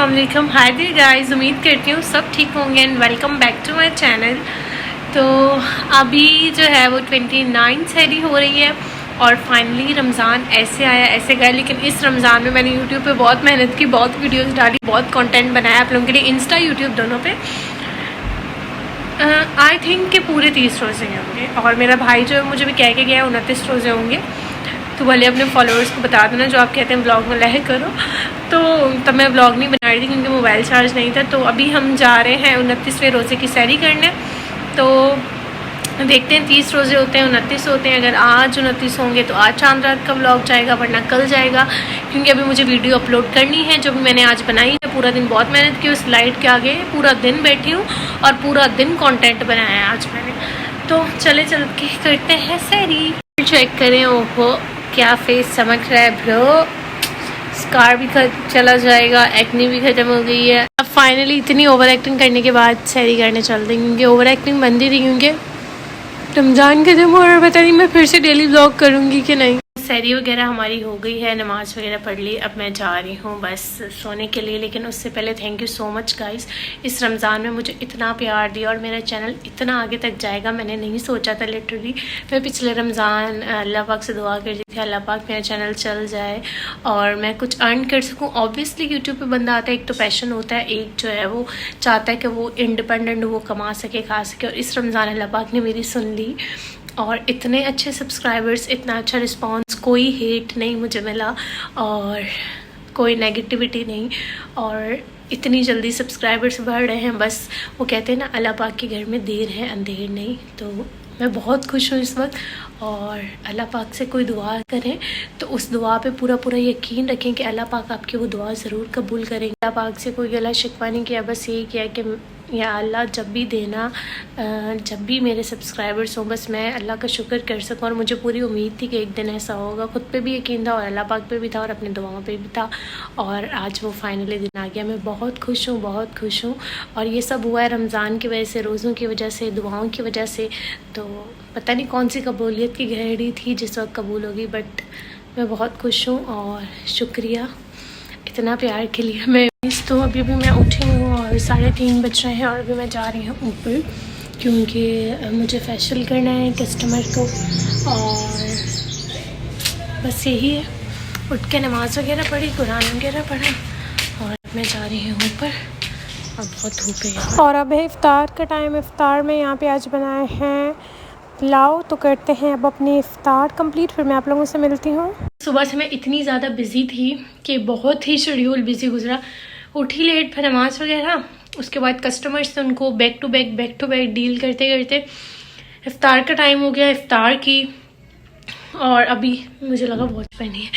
अस्सलाम वालेकुम, hi there guys. उम्मीद करती हूँ सब ठीक होंगे and welcome back to my channel. तो अभी जो है वो 29 सहरी हो रही है और फाइनली रमज़ान ऐसे आया ऐसे गया। लेकिन इस रमज़ान में मैंने यूट्यूब पे बहुत मेहनत की, बहुत वीडियोस डाली, बहुत कंटेंट बनाया आप लोगों के लिए, इंस्टा यूट्यूब दोनों पे। आई थिंक कि पूरे 30 रोज़े होंगे और मेरा भाई जो है मुझे भी कह के गया 29 रोज़े होंगे। तो भले अपने फॉलोअर्स को बता देना जो आप कहते हैं व्लॉग में लह करो। तो तब मैं व्लॉग नहीं बना रही थी क्योंकि मोबाइल चार्ज नहीं था। तो अभी हम जा रहे हैं 29वें रोज़े की सैरी करने। तो देखते हैं 30 रोज़े होते हैं, 29 होते हैं। अगर आज 29 होंगे तो आज चांद रात का व्लॉग जाएगा, वरना कल जाएगा। क्योंकि अभी मुझे वीडियो अपलोड करनी है जो भी मैंने आज बनाई है। पूरा दिन बहुत मेहनत की उस लाइट के आगे, पूरा दिन बैठी हूँ और पूरा दिन कंटेंट बनाया है आज मैंने। तो चले चल के करते हैं सैरी। चेक करें, ओहो क्या फेस चमक रहा है ब्रो। स्कार भी चला जाएगा, एक्नी भी ख़त्म हो गई है। अब फाइनली इतनी ओवर एक्टिंग करने के बाद सैरी करने चलते हैं क्योंकि ओवर एक्टिंग बंद ही रही, क्योंकि रमज़ान के दिन और पता नहीं मैं फिर से डेली व्लॉग करूँगी कि नहीं। सैरी वगैरह हमारी हो गई है, नमाज़ वगैरह पढ़ ली। अब मैं जा रही हूँ बस सोने के लिए। लेकिन उससे पहले thank you so much guys, इस रमज़ान में मुझे इतना प्यार दिया और मेरा चैनल इतना आगे तक जाएगा मैंने नहीं सोचा था। लिटरली मैं पिछले रमज़ान अल्लाह पाक से दुआ कर रही थी, अल्लाह पाक मेरा चैनल चल जाए और मैं कुछ अर्न कर सकूँ। ऑब्वियसली यूट्यूब पर बंदा आता है, एक तो पैशन होता है, एक जो है वो चाहता है कि वो इंडिपेंडेंट वो कमा सके, खा सके। और इस रमज़ान अल्लाह पाक ने मेरी सुन ली और इतने अच्छे सब्सक्राइबर्स, इतना अच्छा रिस्पांस, कोई हेट नहीं मुझे मिला और कोई नेगेटिविटी नहीं। और इतनी जल्दी सब्सक्राइबर्स बढ़ रहे हैं, बस वो कहते हैं ना अल्लाह पाक के घर में देर है अंधेर नहीं। तो मैं बहुत खुश हूँ इस वक्त और अल्लाह पाक से कोई दुआ करें तो उस दुआ पे पूरा पूरा यकीन रखें कि अल्लाह पाक आपकी वो दुआ ज़रूर कबूल करेंगे। अल्लाह पाक से कोई गला शिकवा नहीं किया, बस यही किया कि या अल्लाह जब भी देना, जब भी मेरे सब्सक्राइबर्स हों, बस मैं अल्लाह का शुक्र कर सकूं। और मुझे पूरी उम्मीद थी कि एक दिन ऐसा होगा, खुद पे भी यकीन था और अल्लाह पाक पे भी था और अपने दुआओं पे भी था। और आज वो फाइनली दिन आ गया। मैं बहुत खुश हूँ, बहुत खुश हूँ। और ये सब हुआ है रमज़ान की वजह से, रोज़ों की वजह से, दुआओं की वजह से। तो पता नहीं कौन सी कबूलियत की घड़ी थी जिस वक्त कबूल होगी, बट मैं बहुत खुश हूँ और शुक्रिया इतना प्यार के लिए। मैं तो अभी मैं उठी हूँ और 3:30 बज रहे हैं और अभी मैं जा रही हूँ ऊपर क्योंकि मुझे फेशियल करना है कस्टमर को। और बस यही है, उठ के नमाज़ वगैरह पढ़ी, कुरान वगैरह पढ़ा और मैं जा रही हूँ ऊपर और बहुत धूप है। और अब है इफ़्तार का टाइम। इफ़्तार में यहाँ पे आज बनाए हैं पुलाव। तो करते हैं अब अपनी इफ़्तार कंप्लीट, फिर मैं आप लोगों से मिलती हूँ। सुबह से मैं इतनी ज़्यादा बिज़ी थी कि बहुत ही शेड्यूल बिज़ी गुजरा। उठी लेट, फिर नमाज़ वगैरह, उसके बाद कस्टमर्स से उनको बैक टू बैक डील करते करते इफ़्तार का टाइम हो गया, इफ़्तार की। और अभी मुझे लगा वॉच पहनी है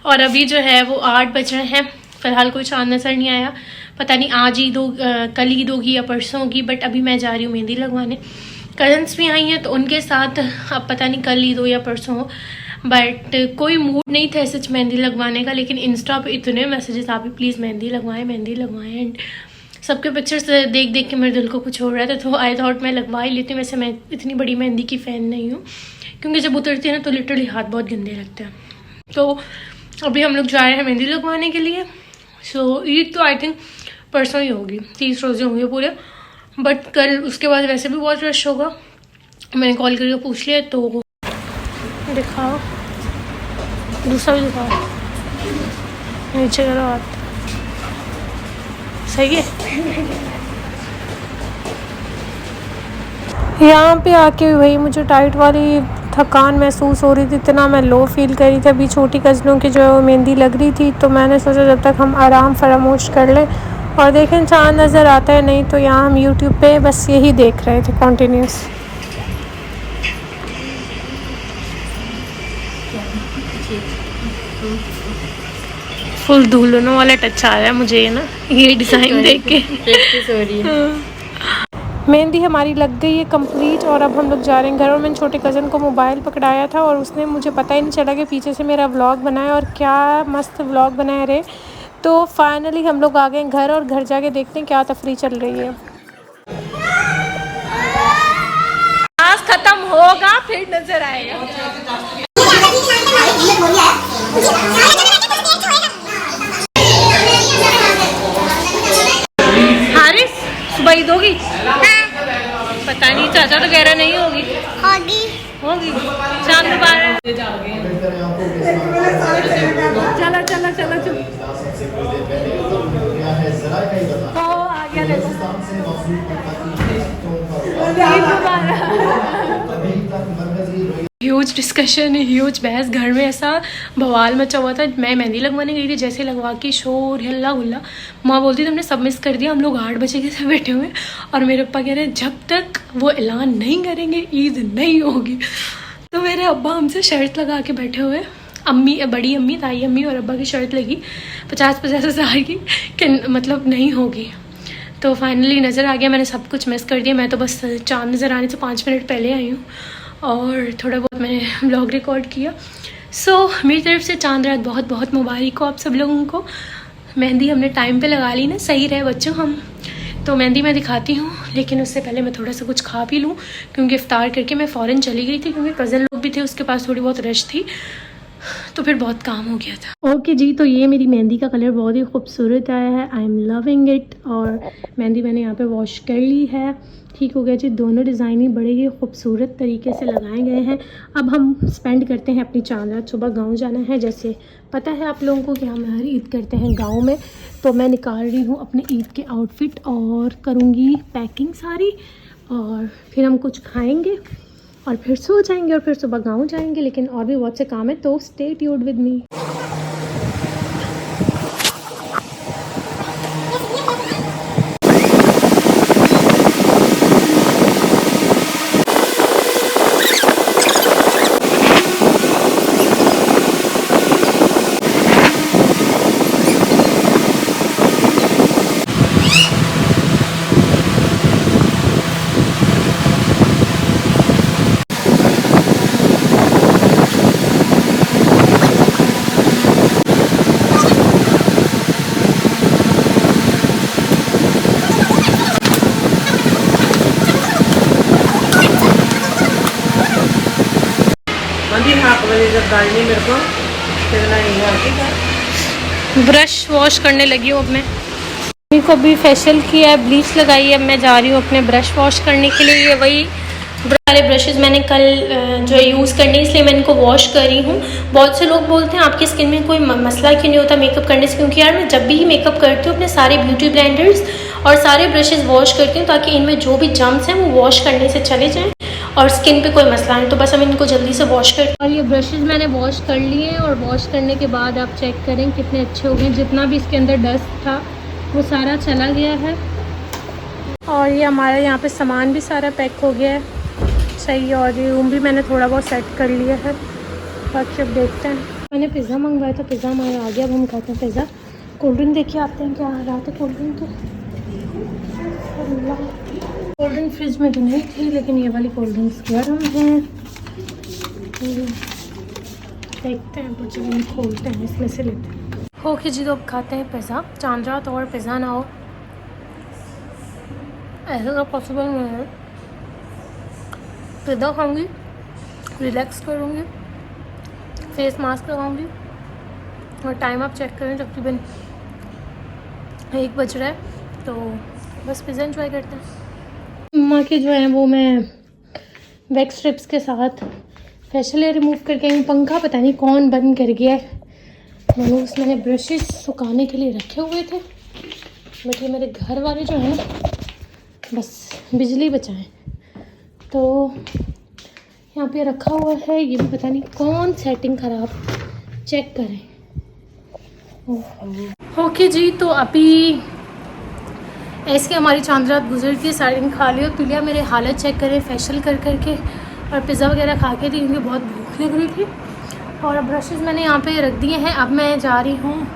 और अभी जो है वो 8 बज रहे हैं। फ़िलहाल कोई चाँद नज़र नहीं आया, पता नहीं आज ईद हो, कल ईद होगी या परसों होगी। बट अभी मैं जा रही हूँ मेहंदी लगवाने। कज़न्स भी आई हैं तो उनके साथ, अब पता नहीं कल ईद हो या परसों हो। बट कोई मूड नहीं था सच मेहंदी लगवाने का। लेकिन इंस्टा पे इतने मैसेजेस आ भी प्लीज़ मेहंदी लगवाएं एंड सबके पिक्चर्स देख देख के मेरे दिल को कुछ हो रहा था। तो आई थॉट मैं लगवा ही लेती हूँ। वैसे मैं इतनी बड़ी मेहंदी की फ़ैन नहीं हूँ क्योंकि जब उतरती है ना तो लिटरली हाथ बहुत गंदे लगते हैं। तो अभी हम लोग जा रहे हैं मेहंदी लगवाने के लिए। सो ईद तो आई थिंक परसों ही होगी, 30 रोज़े होंगे पूरे। बट कल उसके बाद वैसे भी बहुत रश होगा। मैंने कॉल करके पूछ लिया। तो दिखाओ, दूसरा भी दिखाओ, नीचे करो हाथ, सही है। यहाँ पे आके वही मुझे टाइट वाली थकान महसूस हो रही थी, इतना मैं लो फील कर रही थी। अभी छोटी कज़नों की जो है वो मेहंदी लग रही थी तो मैंने सोचा जब तक हम आराम फरामोश कर लें। और देखें चाँद नज़र आता है नहीं तो यहाँ हम यूट्यूब पे बस यही देख रहे थे कंटिन्यूस। फुल दुल्हनों वाला टच आ रहा है मुझे ये ना, ये डिज़ाइन देख के। मेहंदी हमारी लग गई है कंप्लीट और अब हम लोग जा रहे हैं घर। और मैंने छोटे कज़न को मोबाइल पकड़ाया था और उसने, मुझे पता ही नहीं चला कि पीछे से मेरा व्लॉग बनाया और क्या मस्त व्लॉग बनाए रहे। तो फाइनली हम लोग आ गए घर और घर जाके देखते हैं क्या तफरी चल रही है। क्लास खत्म होगा फिर नजर आएगा। दवाई दोगी? पता नहीं, चाचा तो कह रहा नहीं होगी। होगी चांद मुबारक। चलो चलो चलो चलो तो आ गया देखो। ह्यूज डिस्कशन, ह्यूज बहस, घर में ऐसा बवाल मचा हुआ था। मैं मेहंदी लगवाने गई थी, जैसे लगवा के शोर हल्ला गुल्ला। माँ बोलती तुमने सब मिस कर दिया, हम लोग 8 बजे के से बैठे हुए और मेरे पापा कह रहे हैं जब तक वो ऐलान नहीं करेंगे ईद नहीं होगी। तो मेरे अब्बा हमसे शर्त लगा के बैठे हुए, अम्मी, बड़ी अम्मी, ताई अम्मी और अब्बा की शर्त लगी 50-50 हज़ार की कि मतलब नहीं होगी। तो फाइनली नज़र आ गया, मैंने सब कुछ मिस कर दिया। मैं तो बस चाँद नज़र आने से 5 मिनट पहले आई हूँ और थोड़ा बहुत मैंने व्लॉग रिकॉर्ड किया। मेरी तरफ से चाँद रात बहुत बहुत मुबारक हो आप सब लोगों को। मेहंदी हमने टाइम पे लगा ली ना, सही रहे बच्चों हम। तो मेहंदी मैं दिखाती हूँ, लेकिन उससे पहले मैं थोड़ा सा कुछ खा पी लूँ क्योंकि इफ्तार करके मैं फ़ौरन चली गई थी, क्योंकि कज़न लोग भी थे, उसके पास थोड़ी बहुत रश थी, तो फिर बहुत काम हो गया था। ओके जी, तो ये मेरी मेहंदी का कलर बहुत ही खूबसूरत आया है, आई एम लविंग इट। और मेहंदी मैंने यहाँ पे वॉश कर ली है, ठीक हो गया जी। दोनों डिज़ाइन ही बड़े ही खूबसूरत तरीके से लगाए गए हैं। अब हम स्पेंड करते हैं अपनी चाँद रात। सुबह गाँव जाना है, जैसे पता है आप लोगों को कि हम हर ईद करते हैं गाँव में। तो मैं निकाल रही हूँ अपने ईद के आउटफिट और करूँगी पैकिंग सारी, और फिर हम कुछ खाएँगे और फिर सो जाएंगे और फिर सुबह गाँव जाएंगे। लेकिन और भी बहुत से काम है, तो स्टे ट्यून्ड विद मी। मेरे को ब्रश वॉश करने लगी हूँ अब मैं। मम्मी को भी फेशियल किया है, ब्लीच लगाई है। अब मैं जा रही हूँ अपने ब्रश वॉश करने के लिए। ये वही सारे ब्रशेस मैंने कल जो है यूज़ करने, इसलिए मैं इनको वॉश कर रही हूँ। बहुत से लोग बोलते हैं आपकी स्किन में कोई मसला क्यों नहीं होता मेकअप करने से, क्योंकि यार मैं जब भी मेकअप करती हूँ अपने सारे ब्यूटी ब्लेंडर्स और सारे ब्रशेज़ वॉश करती हूँ, ताकि इनमें जो भी जम्स हैं वो वॉश करने से चले जाएँ और स्किन पे कोई मसला नहीं। तो बस हम इनको जल्दी से वॉश कर। और ये ब्रशेज़ मैंने वॉश कर लिए हैं, और वॉश करने के बाद आप चेक करें कितने अच्छे हो गए। जितना भी इसके अंदर डस्ट था वो सारा चला गया है, और ये हमारा यहाँ पे सामान भी सारा पैक हो गया है सही। और ये रूम भी मैंने थोड़ा बहुत सेट कर लिया है। बाकी अब देखते हैं। मैंने पिज़्ज़ा मंगवाया था, पिज़्ज़ा हमारा आ गया। अब हम खाते हैं पिज़्ज़ा। कोल्ड ड्रिंक देखिए आते हैं क्या आ रहा था। कोल्ड ड्रिंक तो कोल्ड ड्रिंक फ्रिज में तो नहीं थी, लेकिन ये वाली कोल्ड ड्रिंक्स गर्म हैं। देखते हैं कुछ भी खोलते हैं, इसमें से लेते हैं। ओके जी, तो अब खाते हैं पिज़्ज़ा। चांद रात और पिज़्ज़ा ना हो ऐसा तो पॉसिबल नहीं है। पिज़्ज़ा खाऊंगी, रिलैक्स करूँगी, फेस मास्क लगाऊंगी, और टाइम आप चेक करें तकरीबन 1 बज रहा है। तो बस पिज़्ज़ा एंजॉय करते हैं। मम्मा के जो है वो मैं वैक्स स्ट्रिप्स के साथ फेशियल रिमूव करके आई। पंखा पता नहीं कौन बंद कर गया है। मैंने ब्रशेस सुखाने के लिए रखे हुए थे, बट ये मेरे घर वाले जो हैं बस बिजली बचाएं। तो यहाँ पे रखा हुआ है, ये भी पता नहीं कौन सेटिंग ख़राब, चेक करें। ओके जी, तो अभी ऐसे हमारी चांद रात गुजरती है। सारे दिन खा लिया पी लिया। मेरे हालत चेक करें फेशियल कर करके, और पिज़्ज़ा वगैरह खा के थी क्योंकि बहुत भूख लग रही थी। और अब ब्रशेज़ मैंने यहाँ पे रख दिए हैं। अब मैं जा रही हूँ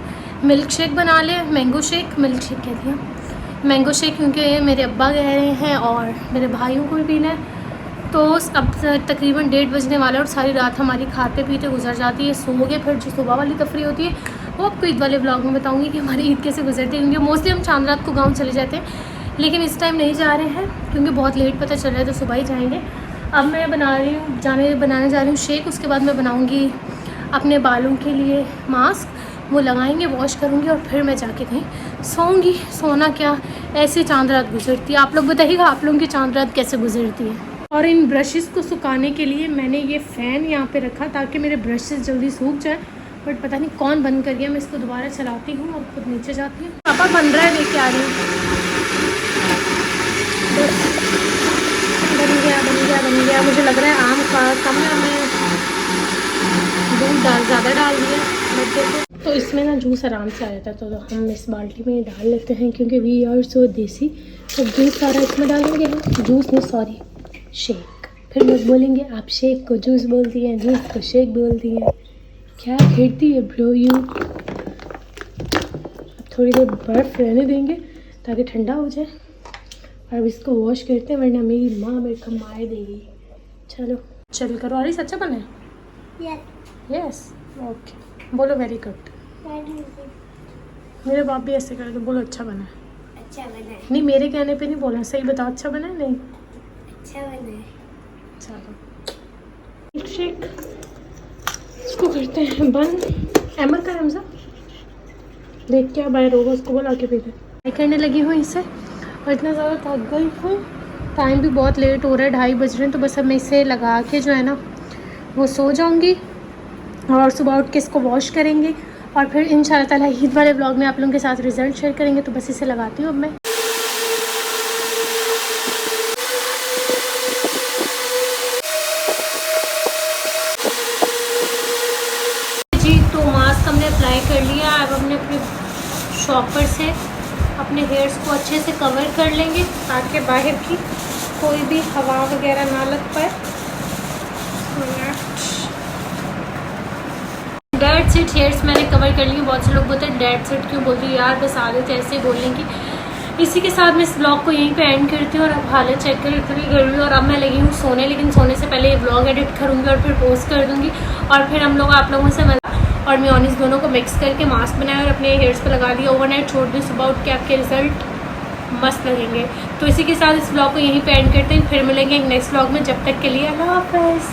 मिल्क शेक बना ले। मैंगो शेक, मिल्क शेक कहती हूँ, मैंगो शेक, क्योंकि मेरे अब्बा कह रहे हैं और मेरे भाइयों को भी पीना है। तो अब तकरीबन 1:30 बजने वाला है, और सारी रात हमारी खाते पीते गुजर जाती है। सो गए, फिर जो सुबह वाली तफरी होती है वो आपको ईद वाले ब्लॉग में बताऊँगी कि हमारी ईद कैसे गुजरती है। क्योंकि मोस्टली हम चांद रात को गाँव चले जाते हैं, लेकिन इस टाइम नहीं जा रहे हैं क्योंकि बहुत लेट पता चल रहा है, तो सुबह ही जाएंगे। अब मैं बनाने जा रही हूँ शेक। उसके बाद मैं बनाऊँगी अपने बालों के लिए मास्क। वो लगाएंगे, वॉश करूँगी और फिर मैं जाके कहीं सोऊंगी। सोना क्या, ऐसे चांद रात गुजरती है। आप लोग बताइएगा आप लोगों की चांद रात कैसे गुजरती है। और इन ब्रशेस को सुखाने के लिए मैंने ये फ़ैन यहाँ पे रखा ताकि मेरे ब्रशेस जल्दी सूख जाए, बट पता नहीं कौन बंद कर गया। मैं इसको दोबारा चलाती हूँ और खुद नीचे जाती हूँ। पापा बन रहा है, लेके आ रही हूँ। बन गया। मुझे लग रहा है आम का कम है, मैं दूध ज़्यादा डाल दिया बच्चे को। तो इसमें ना जूस आराम से आ जाता है, तो हम इस बाल्टी में डाल लेते हैं क्योंकि वी आर सो देसी। तो जूस सारा इसमें डालेंगे हम। जूस नहीं, सॉरी, शेक। फिर लोग बोलेंगे आप शेक को जूस बोलती हैं, जूस को शेक बोलती हैं। क्या खेलती है ब्रो यू। अब थोड़ी देर बर्फ़ रहने देंगे ताकि ठंडा हो जाए। और अब इसको वॉश करते हैं, वरना मेरी माँ मेरे को मार देगी। चलो चल करो। और अच्छा बना है? Yes, okay. बोलो वेरी गुड। मेरे बाप भी ऐसे कर दो, बोलो अच्छा बना है। अच्छा बना है। नहीं, मेरे कहने पे नहीं बोलना, सही बताओ अच्छा बना है। नहीं अच्छा बना है। चलो मिल्क शेक इसको करते हैं बंद। एमर का हमजा देख के बाहर होगा, उसको बोला के पीते। ट्राई करने लगी हूँ इसे और इतना ज़्यादा थक गई हूँ। टाइम भी बहुत लेट हो रहा है, 2:30 बज रहे हैं। तो बस अब मैं इसे लगा के जो है ना वो सो जाऊँगी और सुबह उठ के इसको वॉश करेंगे और फिर इंशाल्लाह ताला ईद वाले ब्लॉग में आप लोगों के साथ रिजल्ट शेयर करेंगे। तो बस इसे लगाती हूँ अब मैं। जी तो मास्क हमने अप्लाई कर लिया। अब हमने अपने शॉपर से अपने हेयर्स को अच्छे से कवर कर लेंगे ताकि बाहर की कोई भी हवा वगैरह ना लग पाए। डेड सेट हेयर्स मैंने कवर कर लिए। बहुत से लोग बोलते हैं डेड सेट क्यों बोलती हूँ यार, बस आदत ऐसे बोलने की। इसी के साथ मैं इस ब्लॉग को यहीं पे एंड करती हूँ। और अब हालत चेक कर, इतनी गर्मी और अब मैं लगी हूँ सोने। लेकिन सोने से पहले ये ब्लॉग एडिट करूँगी और फिर पोस्ट कर दूँगी और फिर हम लोग आप लोगों से मिला और मेयोनीज दोनों को मिक्स करके मास्क बनाया और अपने हेयर्स पर लगा दिया। ओवरनाइट छोड़ दी, सुबह उठ के आपके रिजल्ट मस्त लगेंगे। तो इसी के साथ इस ब्लॉग को यहीं पे एंड करते हैं। फिर मिलेंगे एक नेक्स्ट ब्लॉग में। जब तक के लिए अल्लाह हाफ़िज़।